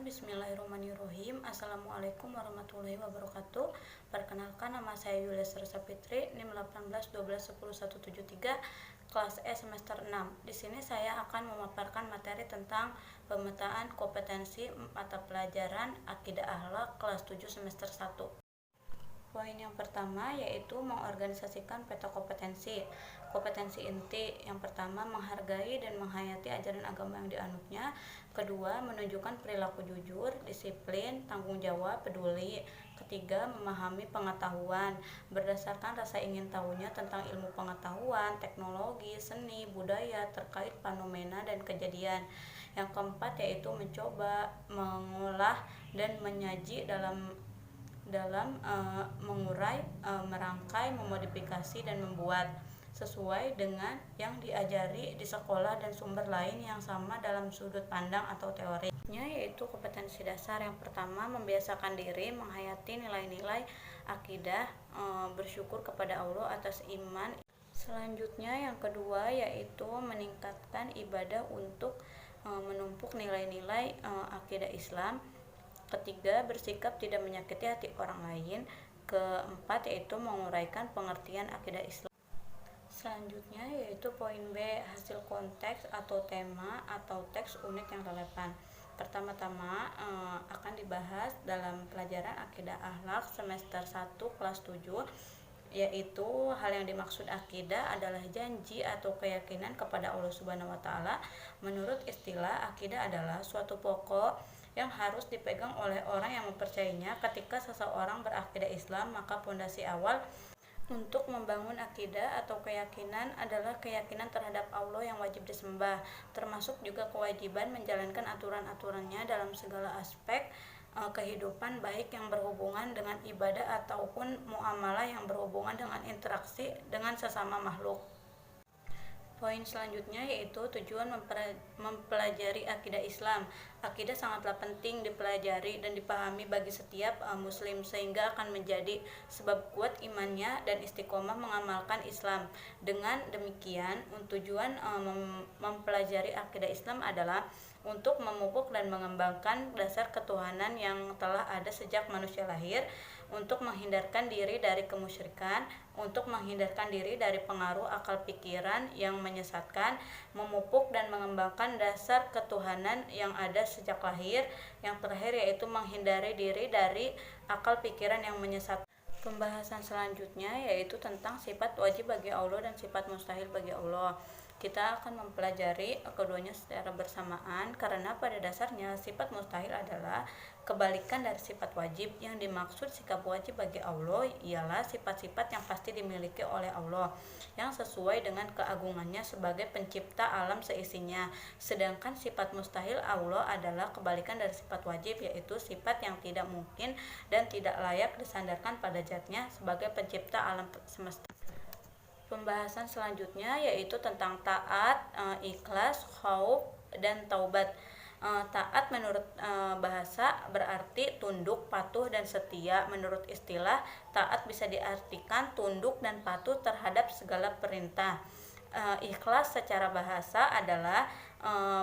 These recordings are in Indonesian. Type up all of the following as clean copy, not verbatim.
Bismillahirrahmanirrahim. Assalamualaikum warahmatullahi wabarakatuh. Perkenalkan, nama saya Yulia Sersa Fitri, NIM 18 12 10 173, kelas E semester 6. Di sini saya akan memaparkan materi tentang pemetaan kompetensi mata pelajaran Akidah Akhlak kelas 7 semester 1. Poin yang pertama yaitu mengorganisasikan peta kompetensi. Kompetensi inti yang pertama menghargai dan menghayati ajaran agama yang dianutnya. Kedua, menunjukkan perilaku jujur, disiplin, tanggung jawab, peduli. Ketiga, memahami pengetahuan berdasarkan rasa ingin tahunya tentang ilmu pengetahuan, teknologi, seni, budaya terkait fenomena dan kejadian. Yang keempat yaitu mencoba, mengolah dan menyaji dalam mengurai, merangkai, memodifikasi dan membuat sesuai dengan yang diajari di sekolah dan sumber lain yang sama dalam sudut pandang atau teorinya, yaitu kompetensi dasar. Yang pertama, membiasakan diri menghayati nilai-nilai akidah, bersyukur kepada Allah atas iman. Selanjutnya yang kedua yaitu meningkatkan ibadah untuk menumpuk nilai-nilai akidah Islam. Ketiga, bersikap tidak menyakiti hati orang lain. Keempat yaitu menguraikan pengertian akidah Islam. Selanjutnya yaitu poin B, hasil konteks atau tema atau teks unik yang relevan. Pertama-tama akan dibahas dalam pelajaran Akidah Akhlak semester 1 kelas 7, yaitu hal yang dimaksud akidah adalah janji atau keyakinan kepada Allah Subhanahu wa taala. Menurut istilah, akidah adalah suatu pokok yang harus dipegang oleh orang yang mempercayainya. Ketika seseorang berakidah Islam, maka pondasi awal untuk membangun akidah atau keyakinan adalah keyakinan terhadap Allah yang wajib disembah, termasuk juga kewajiban menjalankan aturan-aturannya dalam segala aspek kehidupan, baik yang berhubungan dengan ibadah ataupun muamalah yang berhubungan dengan interaksi dengan sesama makhluk. Poin selanjutnya yaitu tujuan mempelajari akidah Islam. Akidah sangatlah penting dipelajari dan dipahami bagi setiap muslim, sehingga akan menjadi sebab kuat imannya dan istiqomah mengamalkan Islam. Dengan demikian, tujuan mempelajari akidah Islam adalah untuk memupuk dan mengembangkan dasar ketuhanan yang telah ada sejak manusia lahir, untuk menghindarkan diri dari kemusyrikan, untuk menghindarkan diri dari pengaruh akal pikiran yang menyesatkan, memupuk dan mengembangkan dasar ketuhanan yang ada sejak lahir. Yang terakhir yaitu menghindari diri dari akal pikiran yang menyesatkan. Pembahasan selanjutnya yaitu tentang sifat wajib bagi Allah dan sifat mustahil bagi Allah. Kita akan mempelajari keduanya secara bersamaan, karena pada dasarnya sifat mustahil adalah kebalikan dari sifat wajib. Yang dimaksud sikap wajib bagi Allah ialah sifat-sifat yang pasti dimiliki oleh Allah, yang sesuai dengan keagungannya sebagai pencipta alam seisinya. Sedangkan sifat mustahil Allah adalah kebalikan dari sifat wajib, yaitu sifat yang tidak mungkin dan tidak layak disandarkan pada zatnya sebagai pencipta alam semesta. Pembahasan selanjutnya yaitu tentang taat, ikhlas, khauf, dan taubat. Taat menurut bahasa berarti tunduk, patuh, dan setia. Menurut istilah, taat bisa diartikan tunduk dan patuh terhadap segala perintah. Ikhlas secara bahasa adalah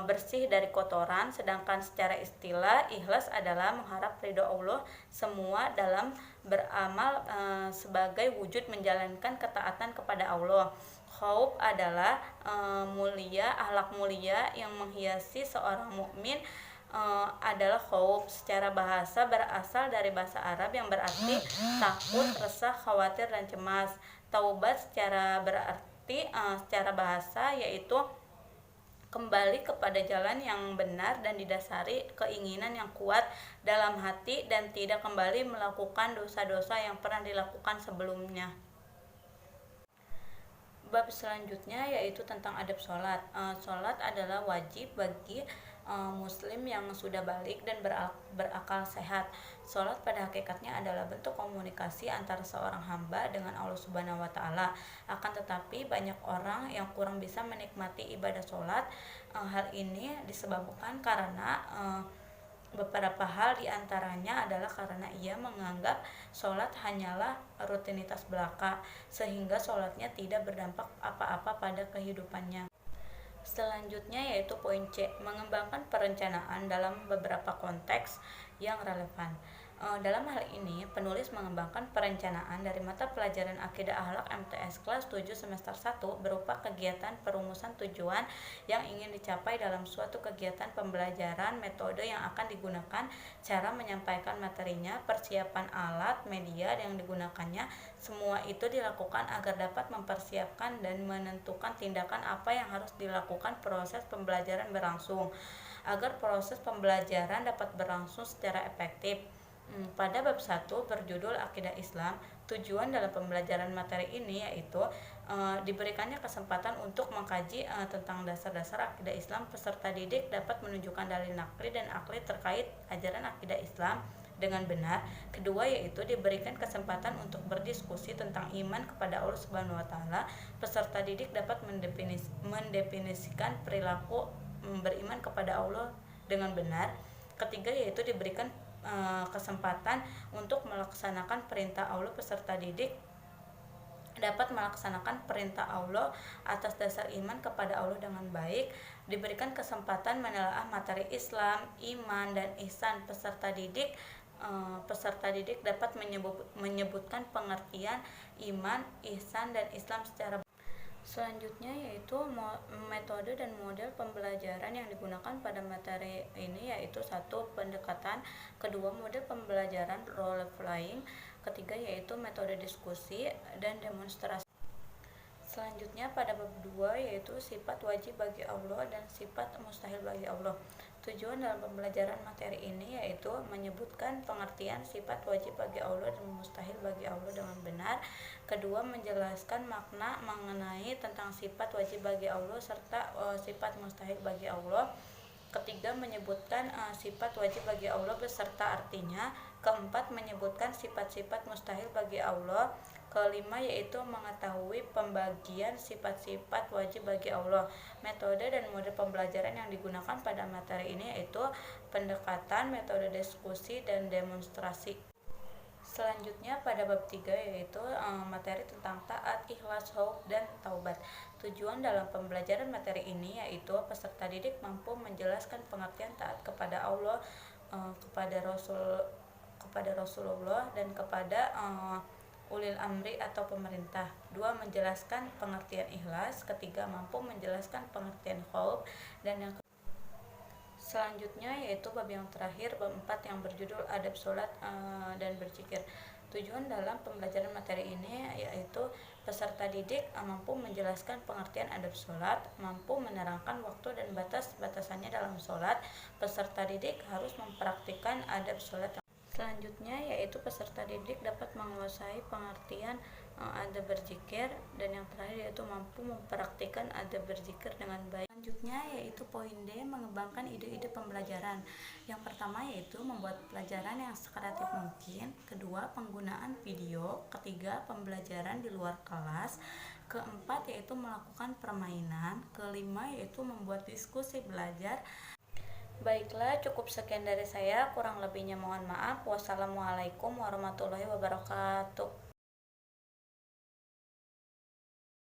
bersih dari kotoran, sedangkan secara istilah ikhlas adalah mengharap ridho Allah semua dalam beramal sebagai wujud menjalankan ketaatan kepada Allah. Khauf adalah mulia, akhlak mulia yang menghiasi seorang mukmin. Adalah khauf secara bahasa berasal dari bahasa Arab yang berarti takut, resah, khawatir, dan cemas. Taubat secara bahasa yaitu kembali kepada jalan yang benar dan didasari keinginan yang kuat dalam hati dan tidak kembali melakukan dosa-dosa yang pernah dilakukan sebelumnya. Bab selanjutnya yaitu tentang adab sholat. Sholat adalah wajib bagi muslim yang sudah balik dan berakal sehat. Sholat pada hakikatnya adalah bentuk komunikasi antara seorang hamba dengan Allah Subhanahu wa taala. Akan tetapi banyak orang yang kurang bisa menikmati ibadah sholat. Hal ini disebabkan karena beberapa hal, diantaranya adalah karena ia menganggap sholat hanyalah rutinitas belaka, sehingga sholatnya tidak berdampak apa-apa pada kehidupannya. Selanjutnya yaitu poin C, mengembangkan perencanaan dalam beberapa konteks yang relevan. Dalam hal ini, penulis mengembangkan perencanaan dari mata pelajaran Akidah Akhlak MTS kelas 7 semester 1 berupa kegiatan perumusan tujuan yang ingin dicapai dalam suatu kegiatan pembelajaran, metode yang akan digunakan, cara menyampaikan materinya, persiapan alat, media yang digunakannya. Semua itu dilakukan agar dapat mempersiapkan dan menentukan tindakan apa yang harus dilakukan proses pembelajaran berlangsung, agar proses pembelajaran dapat berlangsung secara efektif. Pada bab 1 berjudul Akidah Islam, tujuan dalam pembelajaran materi ini yaitu diberikannya kesempatan untuk mengkaji tentang dasar-dasar akidah Islam. Peserta didik dapat menunjukkan dalil nakli dan akli terkait ajaran akidah Islam dengan benar. Kedua yaitu diberikan kesempatan untuk berdiskusi tentang iman kepada Allah Subhanahu wa taala. Peserta didik dapat mendefinisikan perilaku beriman kepada Allah dengan benar. Ketiga yaitu diberikan kesempatan untuk melaksanakan perintah Allah. Peserta didik dapat melaksanakan perintah Allah atas dasar iman kepada Allah dengan baik. Diberikan kesempatan menelaah materi Islam, iman, dan ihsan. Peserta didik dapat menyebutkan pengertian iman, ihsan, dan Islam secara. Selanjutnya yaitu metode dan model pembelajaran yang digunakan pada materi ini yaitu 1. Pendekatan, kedua model pembelajaran role playing, ketiga yaitu metode diskusi dan demonstrasi. Selanjutnya pada bab 2 yaitu sifat wajib bagi Allah dan sifat mustahil bagi Allah. Tujuan dalam pembelajaran materi ini yaitu menyebutkan pengertian sifat wajib bagi Allah dan mustahil bagi Allah dengan benar. Kedua, menjelaskan makna mengenai tentang sifat wajib bagi Allah serta sifat mustahil bagi Allah. Ketiga, menyebutkan sifat wajib bagi Allah beserta artinya. Keempat, menyebutkan sifat-sifat mustahil bagi Allah. Kelima yaitu mengetahui pembagian sifat-sifat wajib bagi Allah. Metode dan model pembelajaran yang digunakan pada materi ini yaitu pendekatan, metode diskusi, dan demonstrasi. Selanjutnya pada bab 3 yaitu materi tentang taat, ikhlas, khauf, dan taubat. Tujuan dalam pembelajaran materi ini yaitu peserta didik mampu menjelaskan pengertian taat kepada Allah, kepada Rasulullah, dan kepada ulil amri atau pemerintah. 2. Menjelaskan pengertian ikhlas. Ketiga, mampu menjelaskan pengertian khauf. Dan yang selanjutnya yaitu bab yang terakhir, bab 4 yang berjudul adab sholat dan berzikir. Tujuan dalam pembelajaran materi ini yaitu peserta didik mampu menjelaskan pengertian adab sholat, mampu menerangkan waktu dan batas-batasannya dalam sholat. Peserta didik harus mempraktikkan adab sholat. Selanjutnya yaitu peserta didik dapat menguasai pengertian adab berzikir, dan yang terakhir yaitu mampu mempraktikkan adab berzikir dengan baik. Selanjutnya yaitu poin D, mengembangkan ide-ide pembelajaran. Yang pertama yaitu membuat pelajaran yang sekreatif mungkin. Kedua, penggunaan video. Ketiga, pembelajaran di luar kelas. Keempat yaitu melakukan permainan. Kelima yaitu membuat diskusi belajar. Baiklah, cukup sekian dari saya, kurang lebihnya mohon maaf. Wassalamualaikum warahmatullahi wabarakatuh.